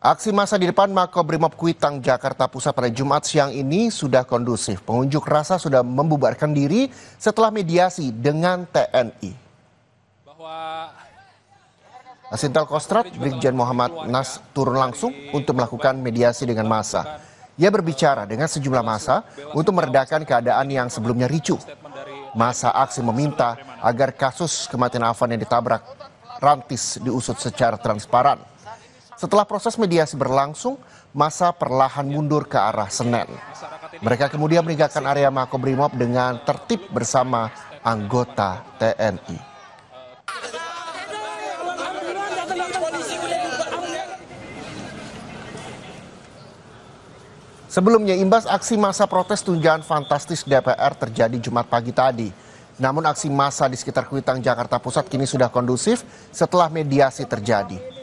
Aksi massa di depan Makobrimob Kuitang, Jakarta Pusat pada Jumat siang ini sudah kondusif. Pengunjuk rasa sudah membubarkan diri setelah mediasi dengan TNI. Asintel Kostrat, Brigjen Muhammad Nas turun langsung untuk melakukan mediasi dengan massa. Ia berbicara dengan sejumlah massa untuk meredakan keadaan yang sebelumnya ricuh. Massa aksi meminta agar kasus kematian Afan yang ditabrak Rantis diusut secara transparan. Setelah proses mediasi berlangsung, massa perlahan mundur ke arah Senen. Mereka kemudian meninggalkan area Makobrimob dengan tertib bersama anggota TNI. Sebelumnya, imbas aksi massa protes tunjangan fantastis DPR terjadi Jumat pagi tadi. Namun aksi massa di sekitar Kuitang, Jakarta Pusat kini sudah kondusif setelah mediasi terjadi.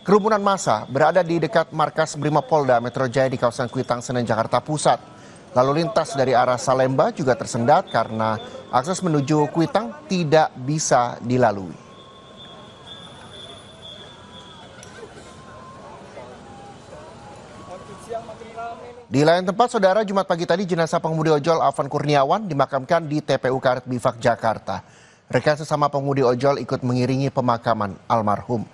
Kerumunan massa berada di dekat markas Brimopolda Metro Jaya di kawasan Kuitang, Senen, Jakarta Pusat. Lalu lintas dari arah Salemba juga tersendat karena akses menuju Kuitang tidak bisa dilalui. Di lain tempat, saudara, Jumat pagi tadi jenazah pengemudi ojol Afan Kurniawan dimakamkan di TPU Karet Bifak, Jakarta. Rekan sesama pengemudi ojol ikut mengiringi pemakaman almarhum.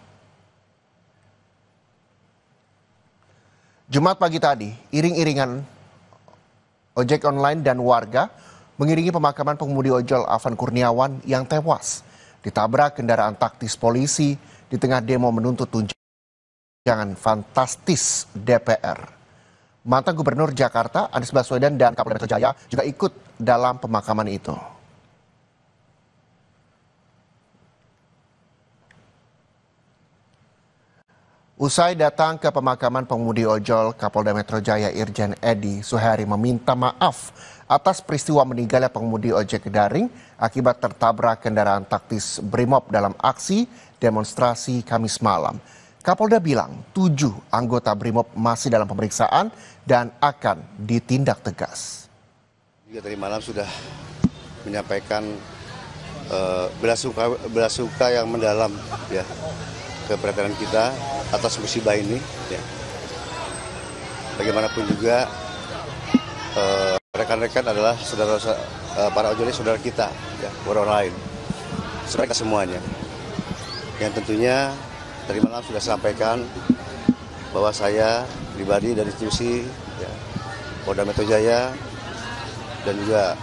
Jumat pagi tadi, iring-iringan ojek online dan warga mengiringi pemakaman pengemudi ojol Afan Kurniawan yang tewas ditabrak kendaraan taktis polisi di tengah demo menuntut tunjangan fantastis DPR. Mantan Gubernur Jakarta Anies Baswedan dan Kapolda Metro Jaya juga ikut dalam pemakaman itu. Usai datang ke pemakaman pengemudi ojol, Kapolda Metro Jaya Irjen Edi Suheri meminta maaf atas peristiwa meninggalnya pengemudi ojek daring akibat tertabrak kendaraan taktis Brimob dalam aksi demonstrasi Kamis malam. Kapolda bilang 7 anggota Brimob masih dalam pemeriksaan dan akan ditindak tegas. Juga tadi malam sudah menyampaikan belasungka yang mendalam ya keprihatinan kita atas musibah ini. Ya. Bagaimanapun juga rekan-rekan adalah saudara para ojol ini saudara kita, ya, orang lain, saudara kita semuanya. Yang tentunya tadi malam sudah sampaikan bahwa saya pribadi dari institusi ya, Polda Metro Jaya dan juga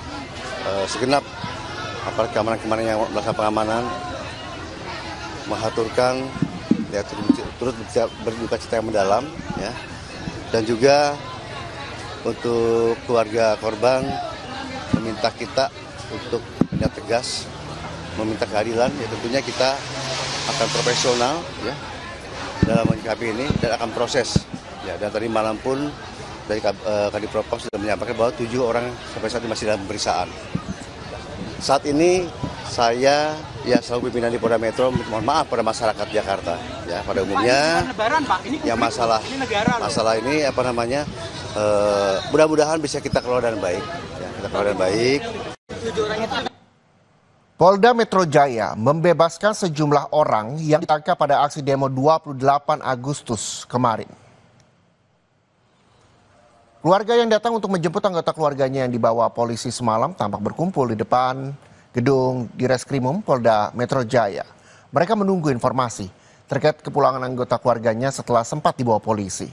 segenap aparat keamanan yang melakukan pengamanan mengaturkan ya, turut berduka cita yang mendalam ya, dan juga untuk keluarga korban meminta kita untuk tindak tegas, meminta keadilan. Ya tentunya kita akan profesional ya dalam menyikapi ini dan akan proses ya. Dan tadi malam pun dari Kadipropam sudah menyampaikan bahwa 7 orang sampai saat ini masih dalam pemeriksaan. Saat ini saya ya selalu pimpinan di Polda Metro mohon maaf pada masyarakat Jakarta ya pada umumnya. Ya masalah ini apa namanya mudah-mudahan bisa kita kelola dengan baik ya, kita kelola dengan baik. Polda Metro Jaya membebaskan sejumlah orang yang ditangkap pada aksi demo 28 Agustus kemarin. Keluarga yang datang untuk menjemput anggota keluarganya yang dibawa polisi semalam tampak berkumpul di depan gedung Direskrimum Polda Metro Jaya. Mereka menunggu informasi terkait kepulangan anggota keluarganya setelah sempat dibawa polisi.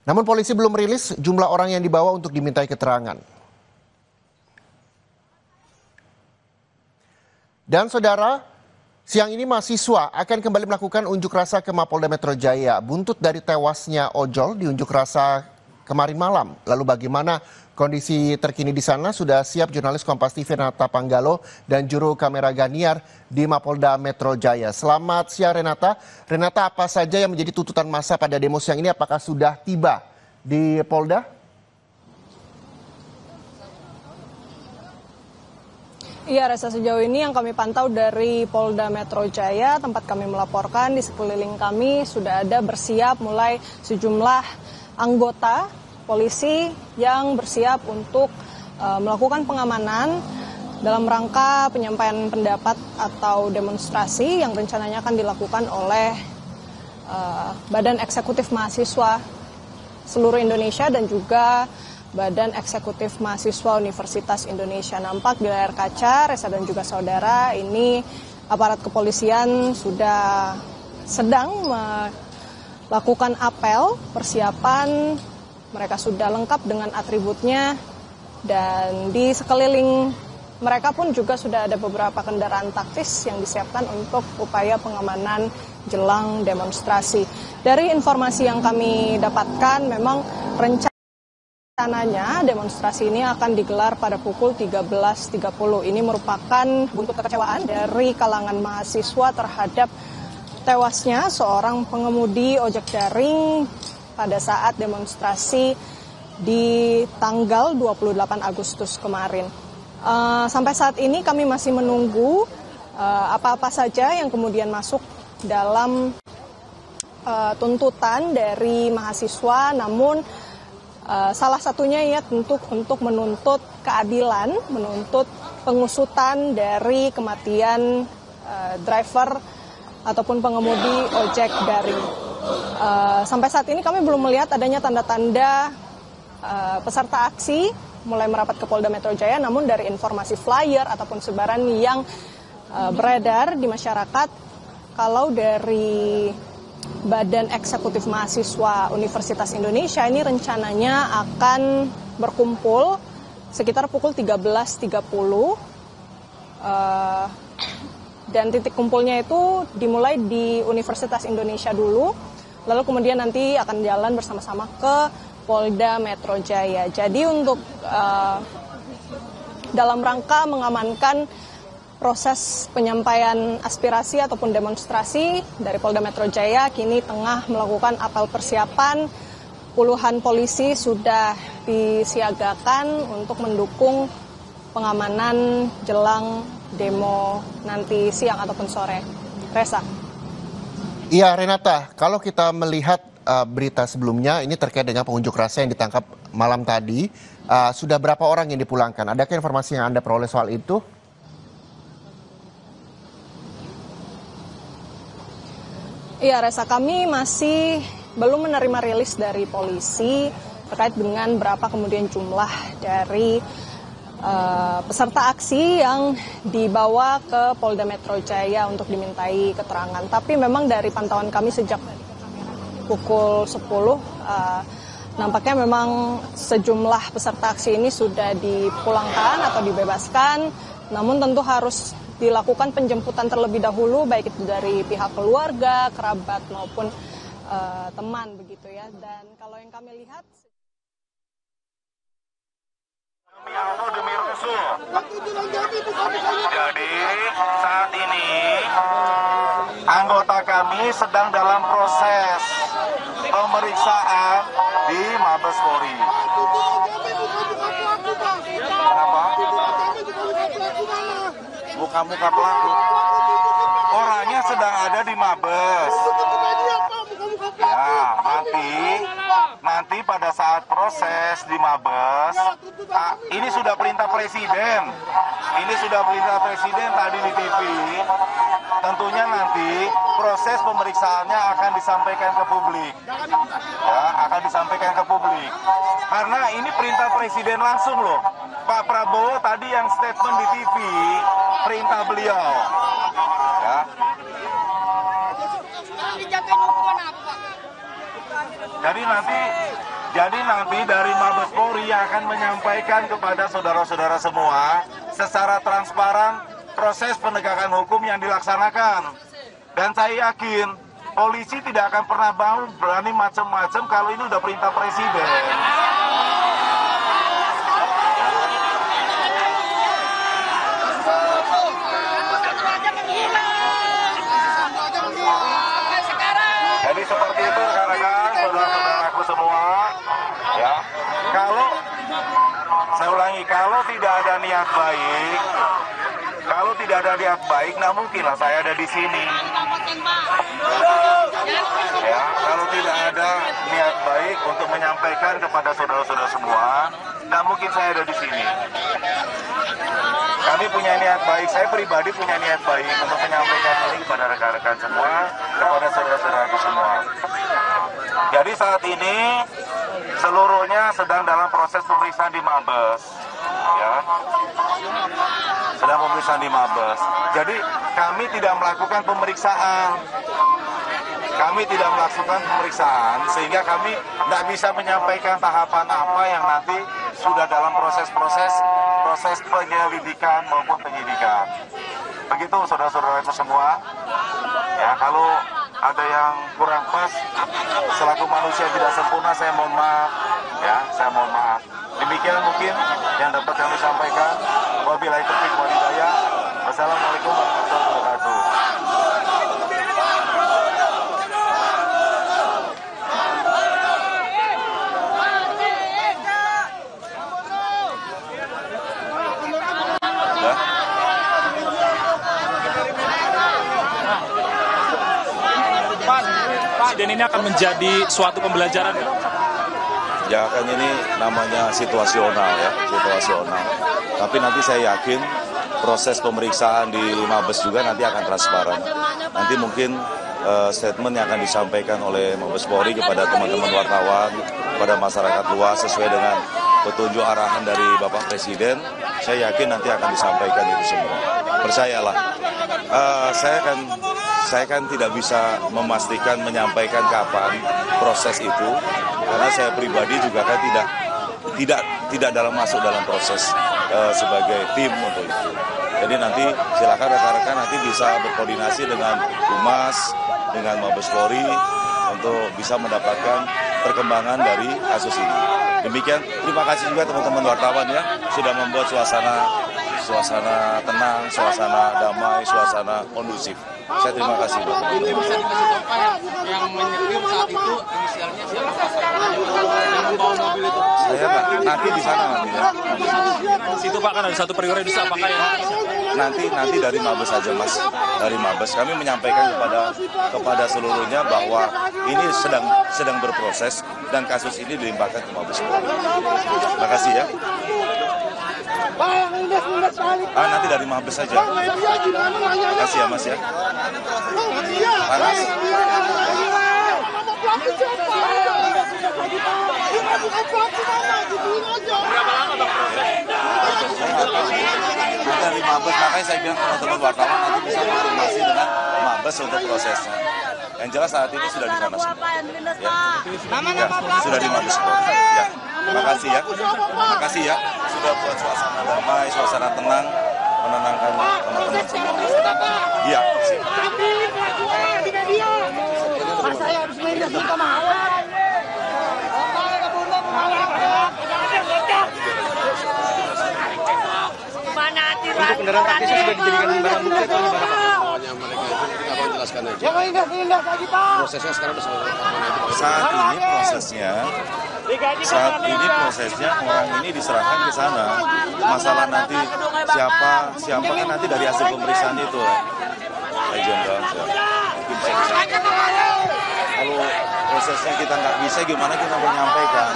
Namun polisi belum merilis jumlah orang yang dibawa untuk dimintai keterangan. Dan saudara, siang ini mahasiswa akan kembali melakukan unjuk rasa ke Mapolda Metro Jaya buntut dari tewasnya ojol di unjuk rasa kemarin malam. Lalu bagaimana kondisi terkini di sana? Sudah siap jurnalis Kompas TV Renata Panggalo dan juru kamera Ganiar di Mapolda Metro Jaya. Selamat siang Renata. Renata, apa saja yang menjadi tuntutan massa pada demo siang ini? Apakah sudah tiba di Polda? Iya, Reza, sejauh ini yang kami pantau dari Polda Metro Jaya, tempat kami melaporkan di sekeliling kami sudah ada bersiap mulai sejumlah anggota polisi yang bersiap untuk melakukan pengamanan dalam rangka penyampaian pendapat atau demonstrasi yang rencananya akan dilakukan oleh Badan Eksekutif Mahasiswa seluruh Indonesia dan juga Badan Eksekutif Mahasiswa Universitas Indonesia. Nampak di layar kaca, Reza dan juga saudara, ini aparat kepolisian sudah sedang melakukan apel, persiapan, mereka sudah lengkap dengan atributnya, dan di sekeliling mereka pun juga sudah ada beberapa kendaraan taktis yang disiapkan untuk upaya pengamanan jelang demonstrasi. Dari informasi yang kami dapatkan, memang rencananya demonstrasi ini akan digelar pada pukul 13.30. Ini merupakan bentuk kekecewaan dari kalangan mahasiswa terhadap tewasnya seorang pengemudi ojek daring pada saat demonstrasi di tanggal 28 Agustus kemarin. Sampai saat ini kami masih menunggu apa-apa saja yang kemudian masuk dalam tuntutan dari mahasiswa, namun salah satunya ya tentu untuk menuntut keadilan, menuntut pengusutan dari kematian driver ataupun pengemudi ojek daring. Sampai saat ini kami belum melihat adanya tanda-tanda peserta aksi mulai merapat ke Polda Metro Jaya, namun dari informasi flyer ataupun sebaran yang beredar di masyarakat, kalau dari Badan Eksekutif Mahasiswa Universitas Indonesia ini rencananya akan berkumpul sekitar pukul 13.30 dan titik kumpulnya itu dimulai di Universitas Indonesia dulu, lalu kemudian nanti akan jalan bersama-sama ke Polda Metro Jaya. Jadi untuk dalam rangka mengamankan proses penyampaian aspirasi ataupun demonstrasi dari Polda Metro Jaya, kini tengah melakukan apel persiapan. Puluhan polisi sudah disiagakan untuk mendukung pengamanan jelang demo nanti siang ataupun sore. Reza. Iya, Renata, kalau kita melihat berita sebelumnya ini terkait dengan pengunjuk rasa yang ditangkap malam tadi, sudah berapa orang yang dipulangkan? Adakah informasi yang Anda peroleh soal itu? Iya, Reza, kami masih belum menerima rilis dari polisi terkait dengan berapa kemudian jumlah dari peserta aksi yang dibawa ke Polda Metro Jaya untuk dimintai keterangan. Tapi memang dari pantauan kami sejak pukul 10, nampaknya memang sejumlah peserta aksi ini sudah dipulangkan atau dibebaskan, namun tentu harus dilakukan penjemputan terlebih dahulu, baik itu dari pihak keluarga, kerabat maupun teman begitu ya. Dan kalau yang kami lihat, demi Rasul. Jadi saat ini anggota kami sedang dalam proses pemeriksaan di Mabes Polri. Kenapa? Muka-muka pelaku. Orangnya sedang ada di Mabes. Ya, nanti pada saat proses di Mabes, ini sudah perintah presiden. Ini sudah perintah presiden tadi di TV. Tentunya nanti proses pemeriksaannya akan disampaikan ke publik. Ya, akan disampaikan ke publik. Karena ini perintah presiden langsung loh. Pak Prabowo tadi yang statement di TV, perintah beliau. Ya. Jadi nanti dari Mabes Polri akan menyampaikan kepada saudara-saudara semua secara transparan proses penegakan hukum yang dilaksanakan. Dan saya yakin polisi tidak akan pernah mau berani macam-macam kalau ini udah perintah presiden. Jadi seperti itu rekan-rekan, saudara-saudaraku semua, ya. Saya ulangi, kalau tidak ada niat baik, nah mungkinlah saya ada di sini. Ya, kalau tidak ada niat baik untuk menyampaikan kepada saudara-saudara semua, nah mungkin saya ada di sini. Kami punya niat baik, saya pribadi punya niat baik untuk menyampaikan ini kepada rekan-rekan semua, kepada saudara-saudaraku semua. Jadi saat ini seluruhnya sedang dalam proses pemeriksaan di Mabes, ya. Sedang pemeriksaan di Mabes. Jadi kami tidak melakukan pemeriksaan. Kami tidak melakukan pemeriksaan sehingga kami tidak bisa menyampaikan tahapan apa yang nanti sudah dalam proses penyelidikan maupun penyidikan. Begitu saudara-saudara itu semua. Ya, kalau ada yang kurang pas, selaku manusia tidak sempurna, saya mohon maaf. Ya, saya mohon maaf. Demikian mungkin yang dapat kami sampaikan. Wabillahi taufiq wal hidayah. Wassalamualaikum warahmatullahi wabarakatuh. Insiden ini akan menjadi suatu pembelajaran. Ya kan ini namanya situasional ya, situasional. Tapi nanti saya yakin proses pemeriksaan di Mabes juga nanti akan transparan. Nanti mungkin statement yang akan disampaikan oleh Mabes Polri kepada teman-teman wartawan, kepada masyarakat luas sesuai dengan petunjuk arahan dari Bapak Presiden, saya yakin nanti akan disampaikan itu semua. Percayalah, saya kan tidak bisa memastikan menyampaikan kapan proses itu, karena saya pribadi juga kan tidak masuk dalam proses sebagai tim untuk itu. Jadi nanti silakan rekan-rekan nanti bisa berkoordinasi dengan Humas, dengan Mabes Polri untuk bisa mendapatkan perkembangan dari kasus ini. Demikian, terima kasih juga teman-teman wartawan ya sudah membuat suasana tenang, suasana damai, suasana kondusif. Saya terima kasih. Bisa dikasih tahu Pak yang menyetir saat itu inisialnya siapa? Yang membawa mobil itu? Saya Pak, nanti di sana nanti ya. Di situ Pak kan ada satu prioritas, apakah ya? Nanti dari Mabes saja Mas, dari Mabes kami menyampaikan kepada seluruhnya bahwa ini sedang berproses dan kasus ini dilimpahkan ke Mabes. Terima kasih ya. Nanti dari Mabes saja. Terima kasih ya Mas ya. Panas. Dari Mabes, makanya saya bilang teman-teman wartawan nanti bisa konfirmasi dengan Mabes untuk prosesnya. Yang jelas saat ini sudah di sana semua. Ya, sudah di Mabes. Ya, terima kasih ya. Terima kasih ya. Sudah buat suasana damai, suasana tenang, menenangkan teman-teman semua. Iya. Saya harus main di Untuk kendaraan taktisnya sudah dijadikan barang bukti atau gimana Pak? Pokoknya mereka itu kita akan jelaskan aja. Prosesnya sekarang sudah Saat ini prosesnya orang ini diserahkan ke sana. Masalah nanti siapa kan nanti dari hasil pemeriksaan itu ya. Jenderal. Kalau prosesnya kita nggak bisa, gimana kita menyampaikan?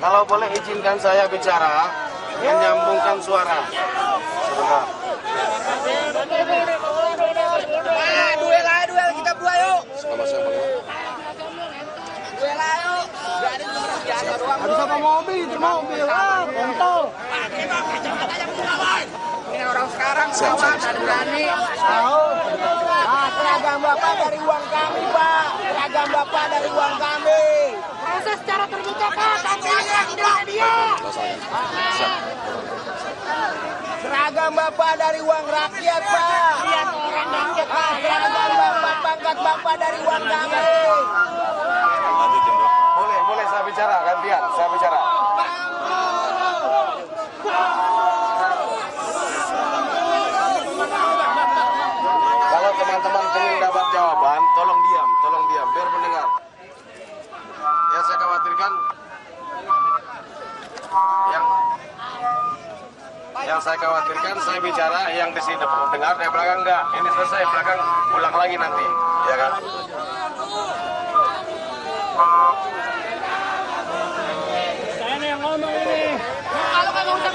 Kalau boleh izinkan saya bicara, menyambungkan suara. Sebentar. Duel kita buat yuk. Sama saya Bang. Duel yuk. Habis apa mobil? Kontol. Ini orang sekarang berani. Seragam Bapak dari uang kami, Pak. Seragam Bapak dari uang kami. Proses secara terbuka, Pak. Tampilnya tidak media. Seragam Bapak dari uang rakyat, Pak. Orang rakyat, Pak. Seragam Bapak, pangkat Bapak dari uang kami. Boleh saya bicara, gantian. Saya bicara. Kalau teman-teman ingin dapat jawaban, tolong diam, biar mendengar. Ya saya khawatirkan yang saya khawatirkan saya bicara, yang di sini dengar, dari belakang enggak. Ini selesai, belakang ulang lagi nanti, ya kan? Saya yang ngomong ini. Kalau kamu udah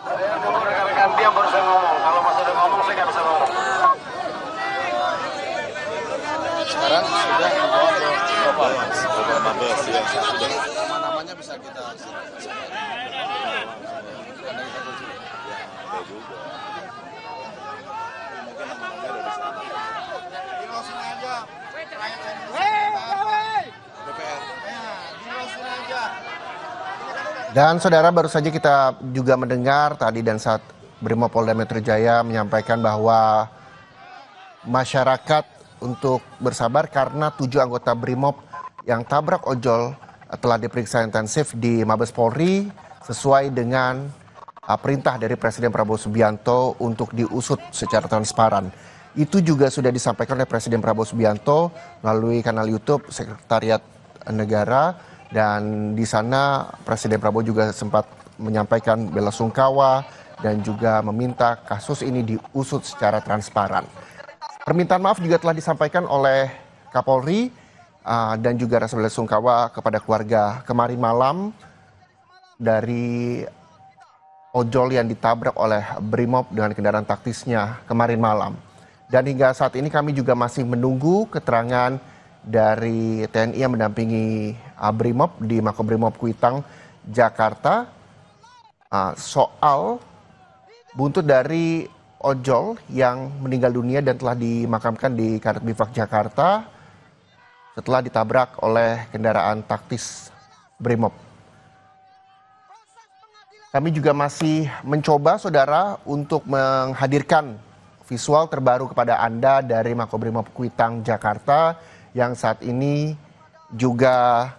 Saya dulu rekan-rekan diam baru saya ngomong. Kalau Mas udah ngomong saya nggak bisa ngomong. Sekarang sudah dibawa ke Mabes, ya. Nama-namanya bisa kita Dan saudara, baru saja kita juga mendengar tadi dan saat Brimopolda Metro Jaya menyampaikan bahwa masyarakat untuk bersabar karena 7 anggota Brimob yang tabrak ojol telah diperiksa intensif di Mabes Polri sesuai dengan perintah dari Presiden Prabowo Subianto untuk diusut secara transparan. Itu juga sudah disampaikan oleh Presiden Prabowo Subianto melalui kanal YouTube Sekretariat Negara. Dan di sana Presiden Prabowo juga sempat menyampaikan bela sungkawa dan juga meminta kasus ini diusut secara transparan. Permintaan maaf juga telah disampaikan oleh Kapolri dan juga rasa bela sungkawa kepada keluarga kemarin malam dari ojol yang ditabrak oleh Brimob dengan kendaraan taktisnya kemarin malam. Dan hingga saat ini kami juga masih menunggu keterangan dari TNI yang mendampingi Brimob di Makobrimob Kuitang, Jakarta soal buntut dari ojol yang meninggal dunia dan telah dimakamkan di Karet Bifak Jakarta setelah ditabrak oleh kendaraan taktis Brimob. Kami juga masih mencoba, saudara, untuk menghadirkan visual terbaru kepada Anda dari Makobrimob Kuitang, Jakarta yang saat ini juga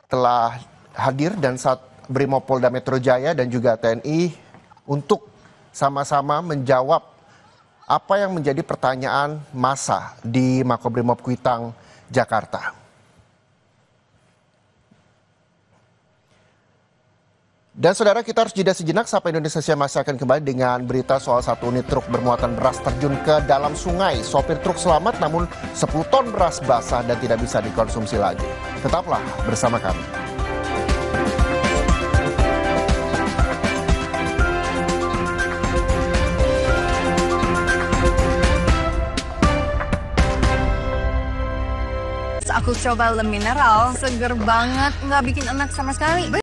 telah hadir dan saat Brimopolda Metro Jaya dan juga TNI untuk sama-sama menjawab apa yang menjadi pertanyaan massa di Makobrimob Kuitang, Jakarta. Dan saudara, kita harus jeda sejenak sampai Indonesia Siang masih akan kembali dengan berita soal satu unit truk bermuatan beras terjun ke dalam sungai. Sopir truk selamat namun 10 ton beras basah dan tidak bisa dikonsumsi lagi. Tetaplah bersama kami. Aku coba le mineral, seger banget, nggak bikin enak sama sekali.